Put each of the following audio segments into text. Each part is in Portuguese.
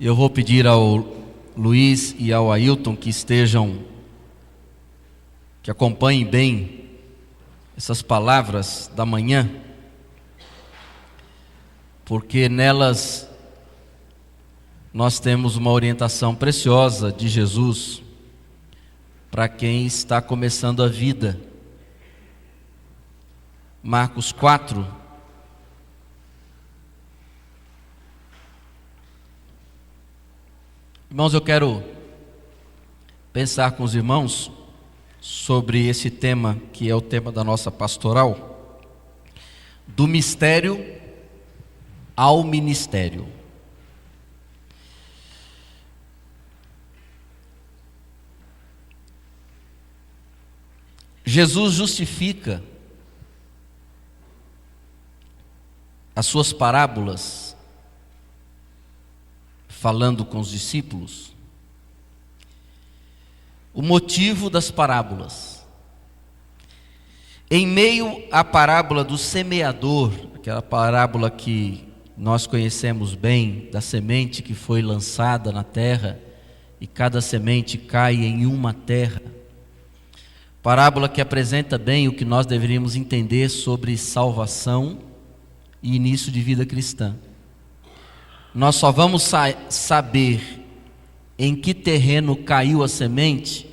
Eu vou pedir ao Luiz e ao Ailton que acompanhem bem essas palavras da manhã, porque nelas nós temos uma orientação preciosa de Jesus para quem está começando a vida. Marcos 4, irmãos, eu quero pensar com os irmãos sobre esse tema, que é o tema da nossa pastoral, do mistério ao ministério. Jesus justifica as suas parábolas, falando com os discípulos, o motivo das parábolas. Em meio à parábola do semeador, aquela parábola que nós conhecemos bem, da semente que foi lançada na terra, e cada semente cai em uma terra, parábola que apresenta bem o que nós deveríamos entender sobre salvação e início de vida cristã. Nós só vamos saber em que terreno caiu a semente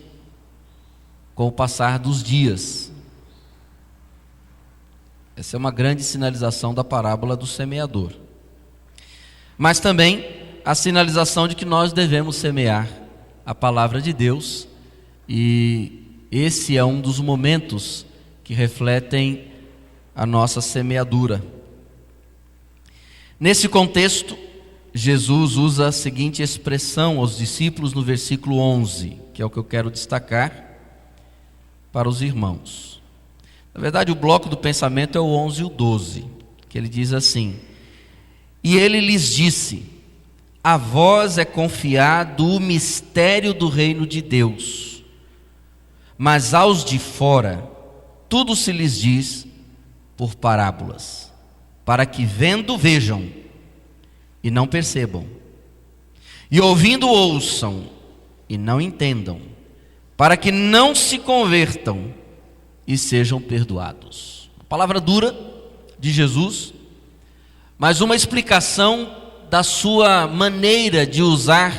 com o passar dos dias. Essa é uma grande sinalização da parábola do semeador. Mas também a sinalização de que nós devemos semear a palavra de Deus, e esse é um dos momentos que refletem a nossa semeadura. Nesse contexto, Jesus usa a seguinte expressão aos discípulos no versículo 11, que é o que eu quero destacar para os irmãos. Na verdade, o bloco do pensamento é o 11 e o 12, que ele diz assim: e ele lhes disse: a vós é confiado o mistério do reino de Deus, mas aos de fora tudo se lhes diz por parábolas, para que vendo vejam e não percebam, e ouvindo ouçam e não entendam, para que não se convertam e sejam perdoados. Uma palavra dura de Jesus, mas uma explicação da sua maneira de usar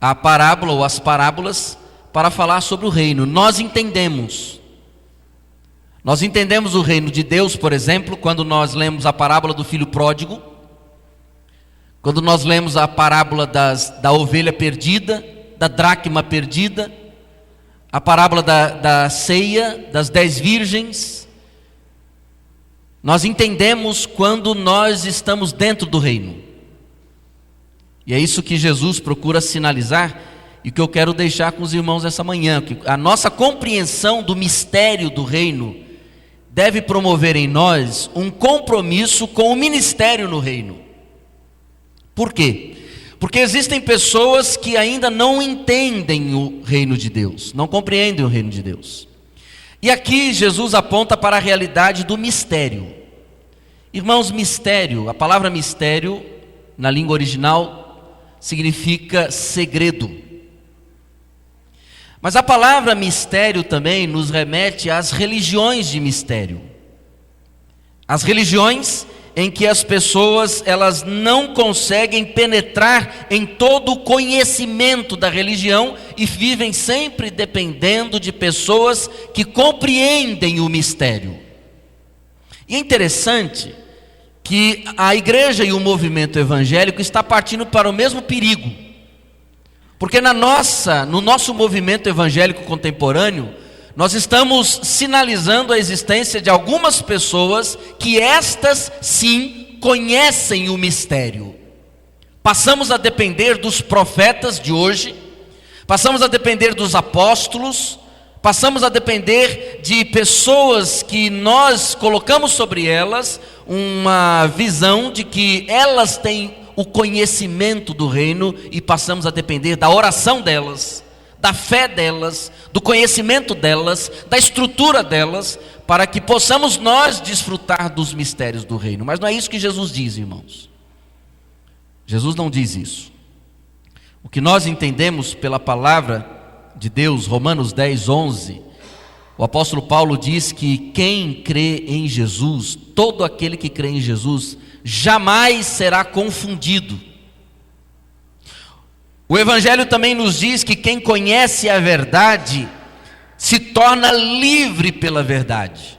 a parábola ou as parábolas para falar sobre o reino. Nós entendemos o reino de Deus, por exemplo, quando nós lemos a parábola do filho pródigo, quando nós lemos a parábola da ovelha perdida, da dracma perdida, a parábola da ceia, das 10 virgens. Nós entendemos quando nós estamos dentro do reino, e é isso que Jesus procura sinalizar, e que eu quero deixar com os irmãos essa manhã, que a nossa compreensão do mistério do reino deve promover em nós um compromisso com o ministério no reino. Por quê? Porque existem pessoas que ainda não entendem o reino de Deus, não compreendem o reino de Deus. E aqui Jesus aponta para a realidade do mistério. Irmãos, mistério, a palavra mistério, na língua original, significa segredo. Mas a palavra mistério também nos remete às religiões de mistério. As religiões em que as pessoas elas não conseguem penetrar em todo o conhecimento da religião e vivem sempre dependendo de pessoas que compreendem o mistério. E é interessante que a igreja e o movimento evangélico está partindo para o mesmo perigo, porque no nosso movimento evangélico contemporâneo, nós estamos sinalizando a existência de algumas pessoas que estas sim conhecem o mistério. Passamos a depender dos profetas de hoje, passamos a depender dos apóstolos, passamos a depender de pessoas que nós colocamos sobre elas uma visão de que elas têm o conhecimento do reino, e passamos a depender da oração delas, da fé delas, do conhecimento delas, da estrutura delas, para que possamos nós desfrutar dos mistérios do reino. Mas não é isso que Jesus diz, irmãos. Jesus não diz isso. O que nós entendemos pela palavra de Deus, Romanos 10, 11, o apóstolo Paulo diz que quem crê em Jesus, todo aquele que crê em Jesus, jamais será confundido. O Evangelho também nos diz que quem conhece a verdade se torna livre pela verdade.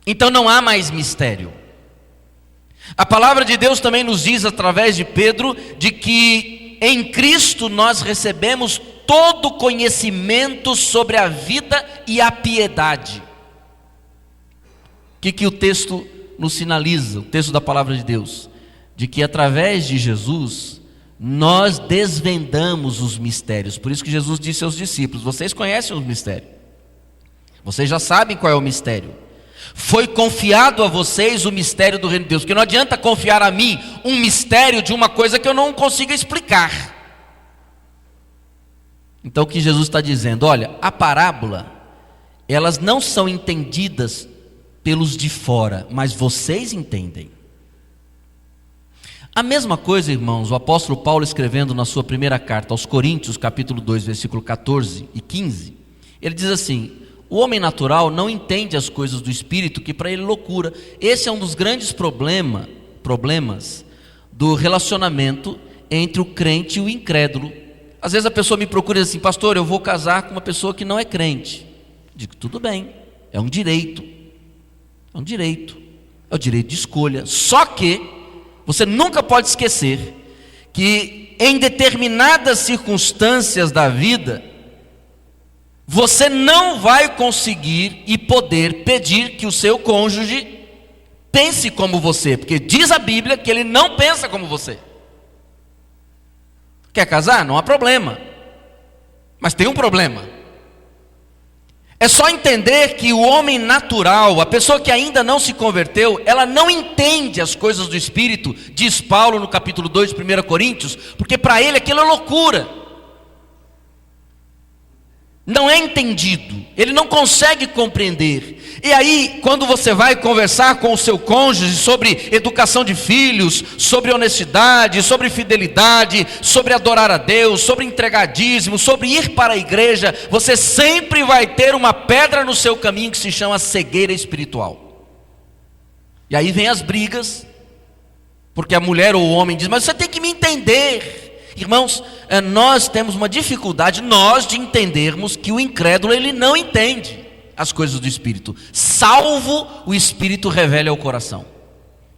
Então não há mais mistério. A palavra de Deus também nos diz através de Pedro de que em Cristo nós recebemos todo conhecimento sobre a vida e a piedade. O que o texto nos sinaliza, o texto da palavra de Deus? De que através de Jesus nós desvendamos os mistérios. Por isso que Jesus disse aos discípulos: vocês conhecem os mistérios, vocês já sabem qual é o mistério. Foi confiado a vocês o mistério do reino de Deus, porque não adianta confiar a mim um mistério de uma coisa que eu não consigo explicar. Então o que Jesus está dizendo? Olha, a parábola, elas não são entendidas pelos de fora, mas vocês entendem. A mesma coisa, irmãos, o apóstolo Paulo escrevendo na sua primeira carta aos Coríntios, capítulo 2, versículo 14 e 15, ele diz assim: o homem natural não entende as coisas do Espírito, que para ele é loucura. Esse é um dos grandes problemas do relacionamento entre o crente e o incrédulo. Às vezes a pessoa me procura e diz assim: pastor, eu vou casar com uma pessoa que não é crente. Digo, tudo bem, é um direito. É um direito. É o direito de escolha. Só que você nunca pode esquecer que em determinadas circunstâncias da vida, você não vai conseguir e poder pedir que o seu cônjuge pense como você, porque diz a Bíblia que ele não pensa como você. Quer casar? Não há problema. Mas tem um problema. É só entender que o homem natural, a pessoa que ainda não se converteu, ela não entende as coisas do Espírito, diz Paulo no capítulo 2 de 1 Coríntios, porque para ele aquilo é loucura. Não é entendido, ele não consegue compreender. E aí, quando você vai conversar com o seu cônjuge sobre educação de filhos, sobre honestidade, sobre fidelidade, sobre adorar a Deus, sobre entregar dízimo, sobre ir para a igreja, você sempre vai ter uma pedra no seu caminho que se chama cegueira espiritual. E aí vem as brigas, porque a mulher ou o homem diz: mas você tem que me entender. Irmãos, nós temos uma dificuldade, de entendermos que o incrédulo, ele não entende as coisas do Espírito, salvo o Espírito revele ao coração.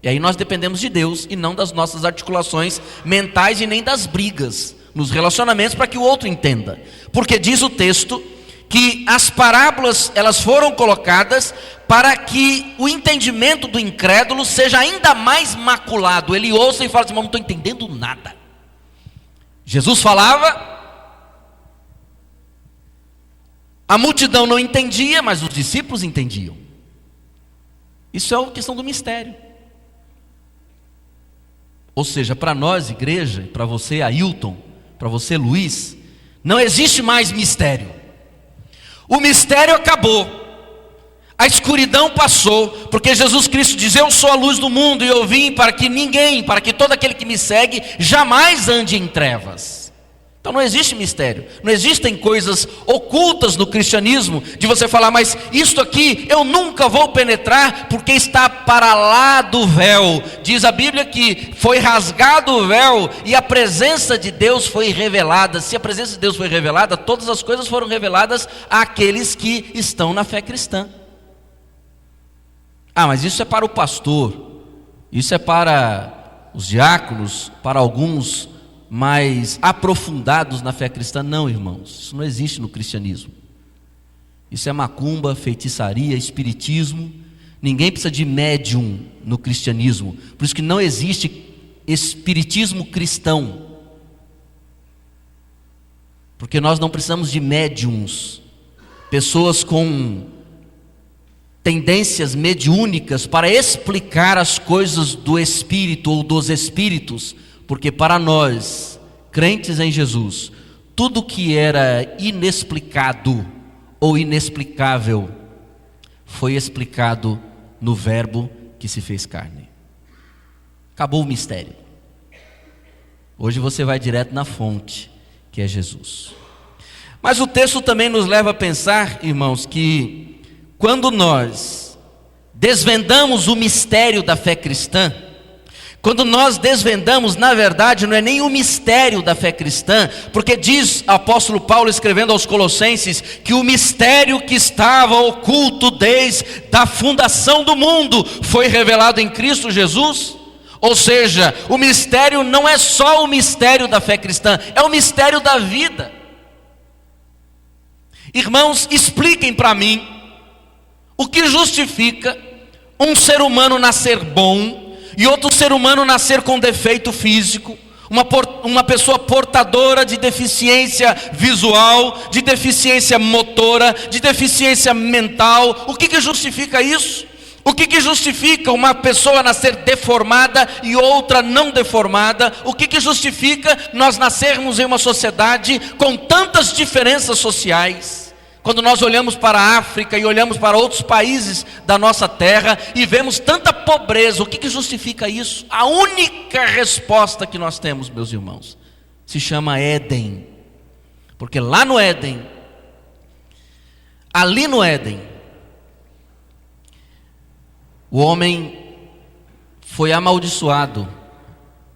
E aí nós dependemos de Deus e não das nossas articulações mentais e nem das brigas nos relacionamentos para que o outro entenda. Porque diz o texto que as parábolas, elas foram colocadas para que o entendimento do incrédulo seja ainda mais maculado. Ele ouça e fala assim: não estou entendendo nada. Jesus falava, a multidão não entendia, mas os discípulos entendiam. Isso é uma questão do mistério. Ou seja, para nós, igreja, para você, Ailton, para você, Luiz, não existe mais mistério. O mistério acabou. A escuridão passou, porque Jesus Cristo diz: eu sou a luz do mundo e eu vim para que todo aquele que me segue jamais ande em trevas. Então não existe mistério, não existem coisas ocultas no cristianismo, de você falar: mas isto aqui eu nunca vou penetrar, porque está para lá do véu. Diz a Bíblia que foi rasgado o véu e a presença de Deus foi revelada. Se a presença de Deus foi revelada, todas as coisas foram reveladas àqueles que estão na fé cristã. Ah, mas isso é para o pastor, isso é para os diáconos, para alguns mais aprofundados na fé cristã. Não, irmãos, isso não existe no cristianismo. Isso é macumba, feitiçaria, espiritismo. Ninguém precisa de médium no cristianismo. Por isso que não existe espiritismo cristão, porque nós não precisamos de médiums, pessoas com tendências mediúnicas para explicar as coisas do Espírito ou dos Espíritos, porque para nós, crentes em Jesus, tudo que era inexplicado ou inexplicável foi explicado no Verbo que se fez carne. Acabou o mistério. Hoje você vai direto na fonte, que é Jesus. Mas o texto também nos leva a pensar, irmãos, que quando nós desvendamos o mistério da fé cristã, quando nós desvendamos, na verdade, não é nem o mistério da fé cristã, porque diz o apóstolo Paulo escrevendo aos Colossenses, que o mistério que estava oculto desde a fundação do mundo, foi revelado em Cristo Jesus. Ou seja, o mistério não é só o mistério da fé cristã, é o mistério da vida. Irmãos, expliquem para mim, o que justifica um ser humano nascer bom, e outro ser humano nascer com defeito físico, uma pessoa portadora de deficiência visual, de deficiência motora, de deficiência mental. O que justifica isso? O que justifica uma pessoa nascer deformada e outra não deformada? O que justifica nós nascermos em uma sociedade com tantas diferenças sociais? Quando nós olhamos para a África e olhamos para outros países da nossa terra e vemos tanta pobreza, o que justifica isso? A única resposta que nós temos, meus irmãos, se chama Éden. Porque lá no Éden, ali no Éden, o homem foi amaldiçoado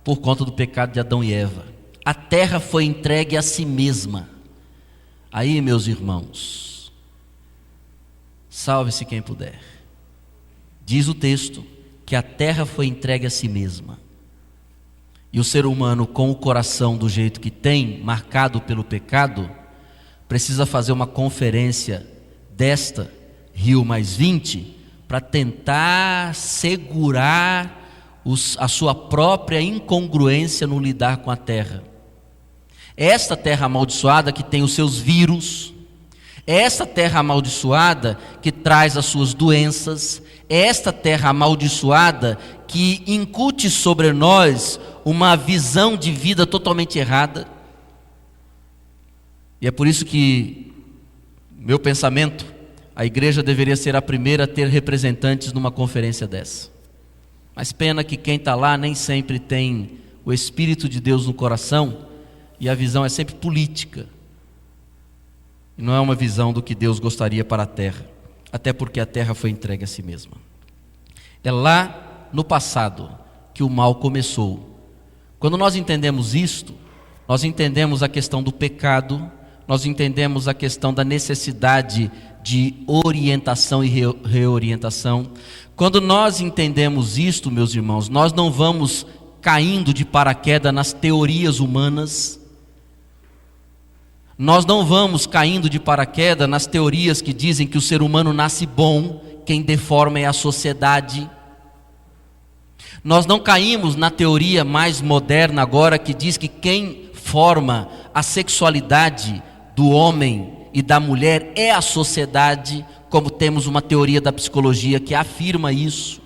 por conta do pecado de Adão e Eva. A terra foi entregue a si mesma. Aí, meus irmãos, salve-se quem puder. Diz o texto que a terra foi entregue a si mesma. E o ser humano, com o coração do jeito que tem, marcado pelo pecado, precisa fazer uma conferência desta, Rio mais 20, para tentar segurar a sua própria incongruência no lidar com a terra. É esta terra amaldiçoada que tem os seus vírus, é esta terra amaldiçoada que traz as suas doenças, é esta terra amaldiçoada que incute sobre nós uma visão de vida totalmente errada. E é por isso que, meu pensamento, a igreja deveria ser a primeira a ter representantes numa conferência dessa. Mas pena que quem está lá nem sempre tem o Espírito de Deus no coração, e a visão é sempre política, e não é uma visão do que Deus gostaria para a terra, até porque a terra foi entregue a si mesma. É lá no passado que o mal começou. Quando nós entendemos isto, nós entendemos a questão do pecado, nós entendemos a questão da necessidade de orientação e reorientação. Quando nós entendemos isto, meus irmãos, nós não vamos caindo de paraquedas nas teorias humanas. Nós não vamos caindo de paraquedas nas teorias que dizem que o ser humano nasce bom, quem deforma é a sociedade. Nós não caímos na teoria mais moderna agora que diz que quem forma a sexualidade do homem e da mulher é a sociedade, como temos uma teoria da psicologia que afirma isso.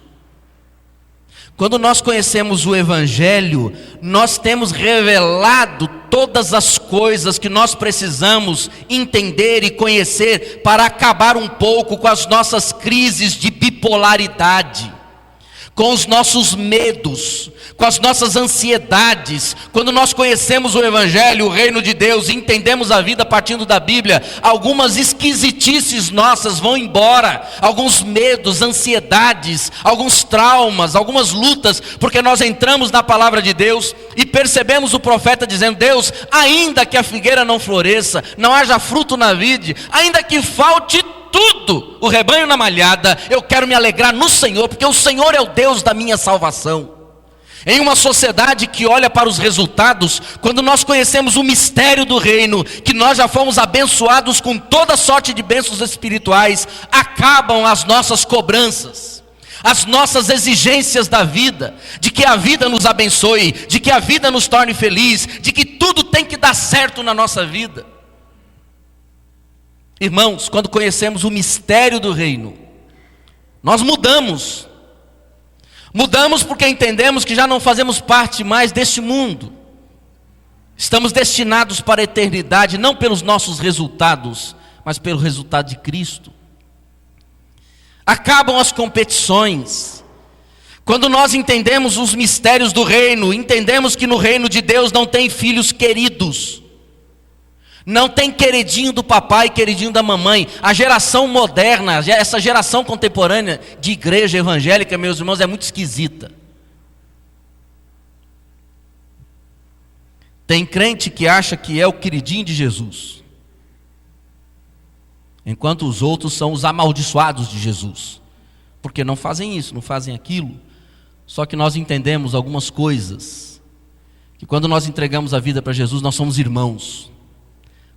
Quando nós conhecemos o Evangelho, nós temos revelado todas as coisas que nós precisamos entender e conhecer para acabar um pouco com as nossas crises de bipolaridade, com os nossos medos, com as nossas ansiedades. Quando nós conhecemos o Evangelho, o reino de Deus, e entendemos a vida partindo da Bíblia, algumas esquisitices nossas vão embora, alguns medos, ansiedades, alguns traumas, algumas lutas, porque nós entramos na palavra de Deus e percebemos o profeta dizendo: Deus, ainda que a figueira não floresça, não haja fruto na vide, ainda que falte tudo, o rebanho na malhada, eu quero me alegrar no Senhor, porque o Senhor é o Deus da minha salvação. Em uma sociedade que olha para os resultados, quando nós conhecemos o mistério do reino, que nós já fomos abençoados com toda sorte de bênçãos espirituais, acabam as nossas cobranças, as nossas exigências da vida, de que a vida nos abençoe, de que a vida nos torne feliz, de que tudo tem que dar certo na nossa vida. Irmãos, quando conhecemos o mistério do reino, nós mudamos. Mudamos porque entendemos que já não fazemos parte mais deste mundo. Estamos destinados para a eternidade, não pelos nossos resultados, mas pelo resultado de Cristo. Acabam as competições. Quando nós entendemos os mistérios do reino, entendemos que no reino de Deus não tem filhos queridos, não tem queridinho do papai, queridinho da mamãe. A geração moderna, essa geração contemporânea de igreja evangélica, meus irmãos, é muito esquisita. Tem crente que acha que é o queridinho de Jesus, enquanto os outros são os amaldiçoados de Jesus, porque não fazem isso, não fazem aquilo. Só que nós entendemos algumas coisas, que quando nós entregamos a vida para Jesus, nós somos irmãos,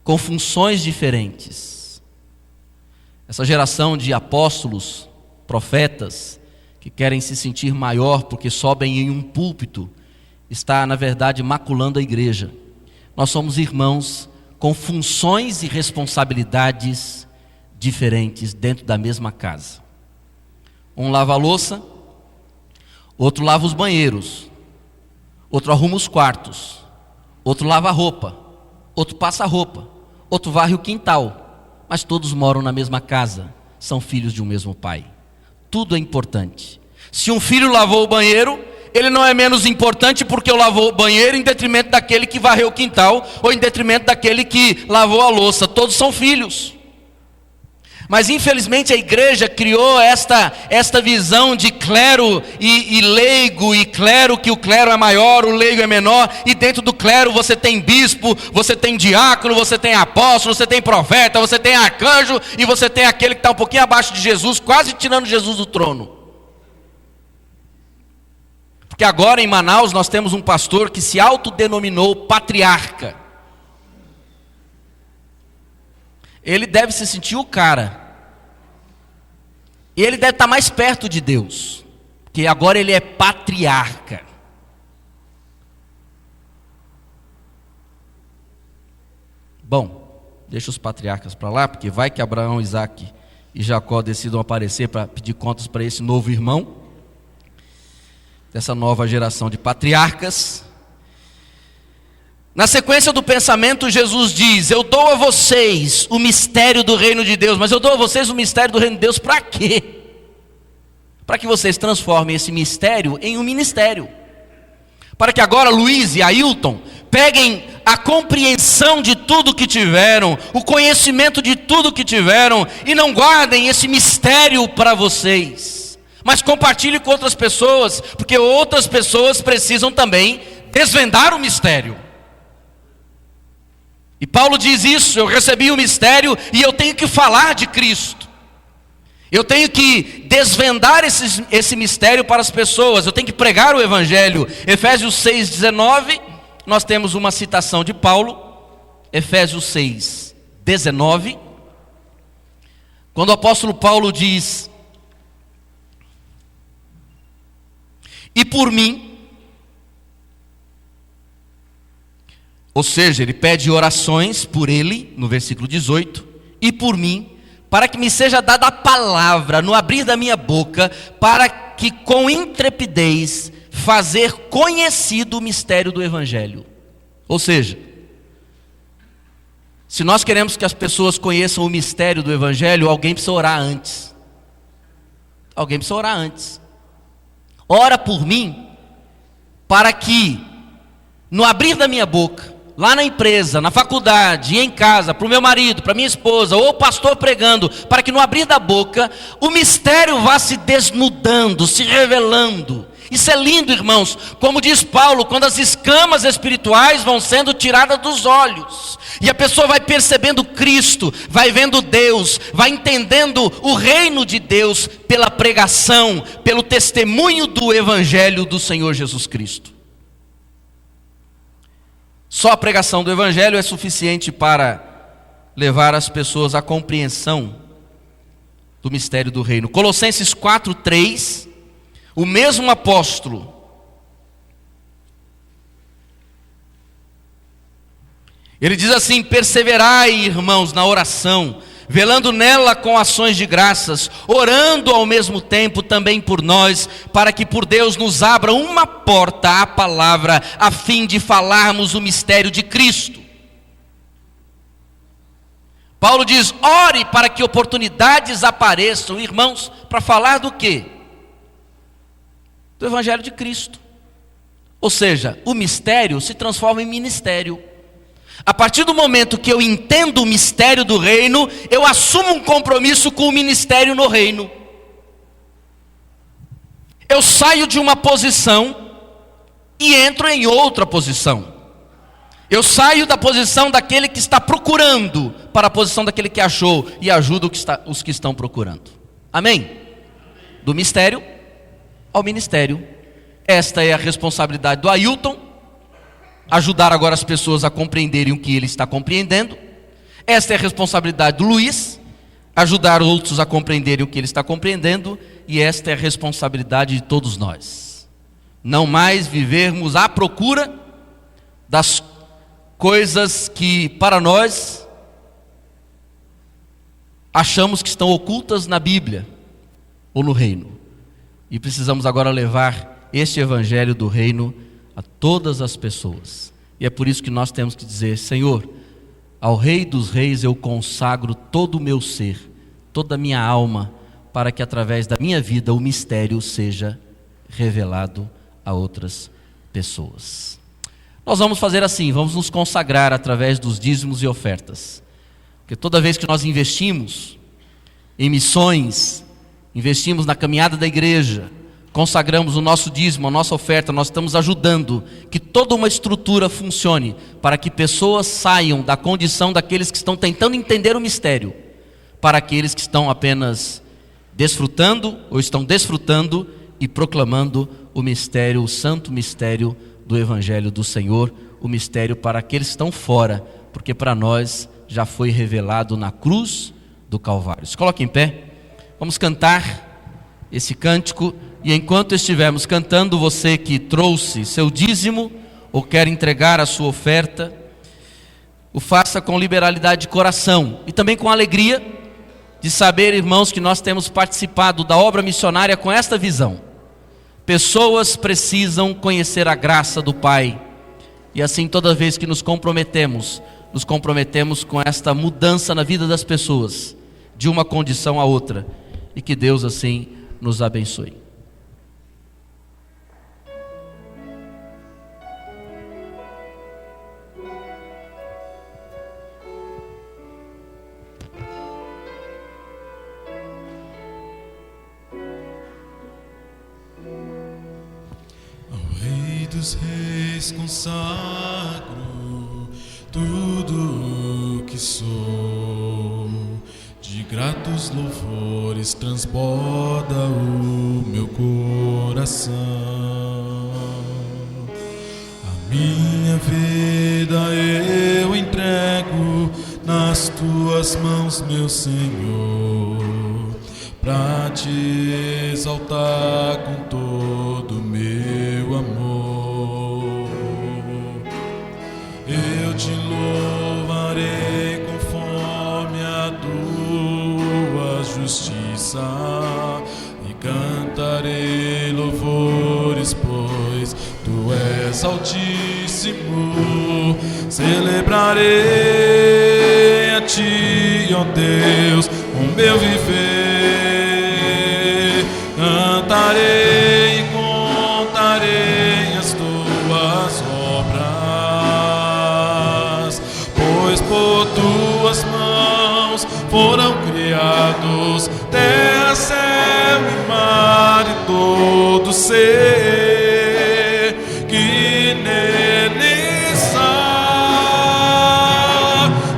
com funções diferentes. Essa geração de apóstolos, profetas, que querem se sentir maior porque sobem em um púlpito, está, na verdade, maculando a igreja. Nós somos irmãos com funções e responsabilidades diferentes dentro da mesma casa. Um lava a louça, outro lava os banheiros, outro arruma os quartos, outro lava a roupa, outro passa a roupa, outro varre o quintal, mas todos moram na mesma casa, são filhos de um mesmo pai. Tudo é importante. Se um filho lavou o banheiro, ele não é menos importante porque eu lavou o banheiro em detrimento daquele que varreu o quintal, ou em detrimento daquele que lavou a louça. Todos são filhos. Mas infelizmente a igreja criou esta visão de clero e leigo, e clero, que o clero é maior, o leigo é menor, e dentro do clero você tem bispo, você tem diácono, você tem apóstolo, você tem profeta, você tem arcanjo, e você tem aquele que está um pouquinho abaixo de Jesus, quase tirando Jesus do trono. Porque agora em Manaus nós temos um pastor que se autodenominou patriarca. Ele deve se sentir o cara. E ele deve estar mais perto de Deus, porque agora ele é patriarca. Bom, deixa os patriarcas para lá, porque vai que Abraão, Isaac e Jacó decidam aparecer para pedir contas para esse novo irmão, dessa nova geração de patriarcas. Na sequência do pensamento, Jesus diz: eu dou a vocês o mistério do reino de Deus. Mas eu dou a vocês o mistério do reino de Deus para quê? Para que vocês transformem esse mistério em um ministério. Para que agora Luiz e Ailton peguem a compreensão de tudo que tiveram, o conhecimento de tudo que tiveram, e não guardem esse mistério para vocês, mas compartilhem com outras pessoas, porque outras pessoas precisam também desvendar o mistério. E Paulo diz isso: eu recebi o mistério e eu tenho que falar de Cristo. Eu tenho que desvendar esse mistério para as pessoas. Eu tenho que pregar o Evangelho. Efésios 6,19, nós temos uma citação de Paulo. Efésios 6,19, quando o apóstolo Paulo diz: e por mim, ou seja, ele pede orações por ele, no versículo 18, e por mim, para que me seja dada a palavra no abrir da minha boca, para que com intrepidez fazer conhecido o mistério do Evangelho. Ou seja, se nós queremos que as pessoas conheçam o mistério do Evangelho, alguém precisa orar antes. Alguém precisa orar antes. Ora por mim, para que no abrir da minha boca, lá na empresa, na faculdade, em casa, para o meu marido, para minha esposa, ou o pastor pregando, para que no abrir da boca, o mistério vá se desnudando, se revelando. Isso é lindo, irmãos. Como diz Paulo, quando as escamas espirituais vão sendo tiradas dos olhos, e a pessoa vai percebendo Cristo, vai vendo Deus, vai entendendo o reino de Deus pela pregação, pelo testemunho do Evangelho do Senhor Jesus Cristo. Só a pregação do Evangelho é suficiente para levar as pessoas à compreensão do mistério do reino. Colossenses 4:3, o mesmo apóstolo, ele diz assim: perseverai, irmãos, na oração, velando nela com ações de graças, orando ao mesmo tempo também por nós, para que por Deus nos abra uma porta à palavra, a fim de falarmos o mistério de Cristo. Paulo diz: ore para que oportunidades apareçam, irmãos, para falar do quê? do Evangelho de Cristo. Ou seja, o mistério se transforma em ministério. A partir do momento que eu entendo o mistério do reino, eu assumo um compromisso com o ministério no reino. Eu saio de uma posição e entro em outra posição. Eu saio da posição daquele que está procurando para a posição daquele que achou e ajuda os que estão procurando. Amém? Do mistério ao ministério. Esta é a responsabilidade do Ailton, ajudar agora as pessoas a compreenderem o que ele está compreendendo. Esta é a responsabilidade do Luiz, ajudar outros a compreenderem o que ele está compreendendo. E esta é a responsabilidade de todos nós. Não mais vivermos à procura das coisas que para nós achamos que estão ocultas na Bíblia ou no reino. E precisamos agora levar este evangelho do reino a todas as pessoas. E é por isso que nós temos que dizer: Senhor, ao Rei dos Reis eu consagro todo o meu ser, toda a minha alma, para que através da minha vida o mistério seja revelado a outras pessoas. Nós vamos fazer assim, vamos nos consagrar através dos dízimos e ofertas. Porque toda vez que nós investimos em missões, investimos na caminhada da igreja, consagramos o nosso dízimo, a nossa oferta, nós estamos ajudando que toda uma estrutura funcione, para que pessoas saiam da condição daqueles que estão tentando entender o mistério, para aqueles que estão apenas desfrutando ou estão desfrutando e proclamando o mistério, o santo mistério do Evangelho do Senhor, o mistério para aqueles que estão fora, porque para nós já foi revelado na cruz do Calvário. Se coloque em pé, vamos cantar esse cântico, e enquanto estivermos cantando, você que trouxe seu dízimo ou quer entregar a sua oferta, o faça com liberalidade de coração e também com alegria de saber, irmãos, que nós temos participado da obra missionária com esta visão. Pessoas precisam conhecer a graça do Pai, e assim toda vez que nos comprometemos com esta mudança na vida das pessoas, de uma condição a outra, e que Deus assim nos abençoe. Dos reis consagro tudo o que sou, de gratos louvores transborda o meu coração. A minha vida eu entrego nas tuas mãos, meu Senhor, pra te exaltar com todo o meu amor. Eu te louvarei conforme a tua justiça e cantarei louvores, pois tu és altíssimo. Celebrarei a ti, ó Deus, o meu viver. Cantarei e contarei as tuas obras, pois por tuas mãos foram criados terra, céu e mar e todo ser que neles há.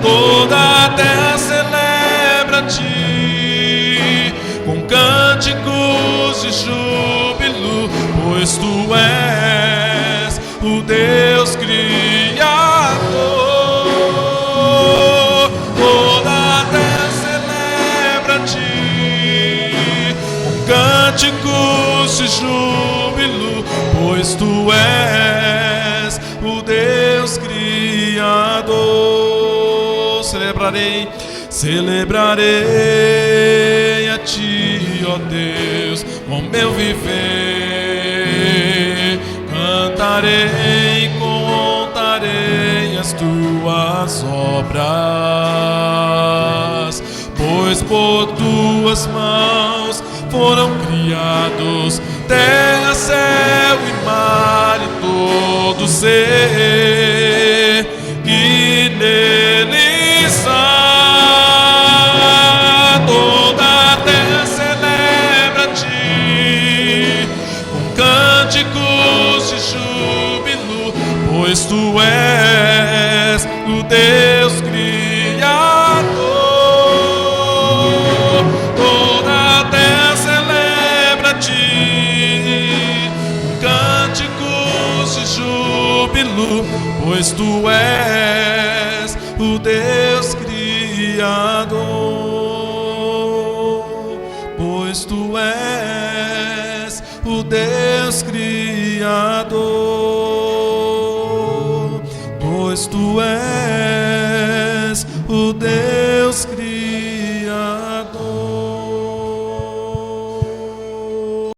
Toda a terra celebra a ti com cânticos de júbilo, pois tu és o Deus Criador. Toda a terra celebra a ti com cânticos de júbilo, pois tu és o Deus Criador. Celebrarei a ti, ó Deus, com meu viver. Cantarei e contarei as tuas obras, pois por tuas mãos foram criados terra, céu e mar e todo ser que nele está. Toda a terra celebra-te com cânticos de júbilo, pois tu és o Deus Criador. Toda a terra celebra-te com cânticos de júbilo, pois tu és o Deus Criador. Pois tu és o Deus Criador. Pois tu és o Deus Criador.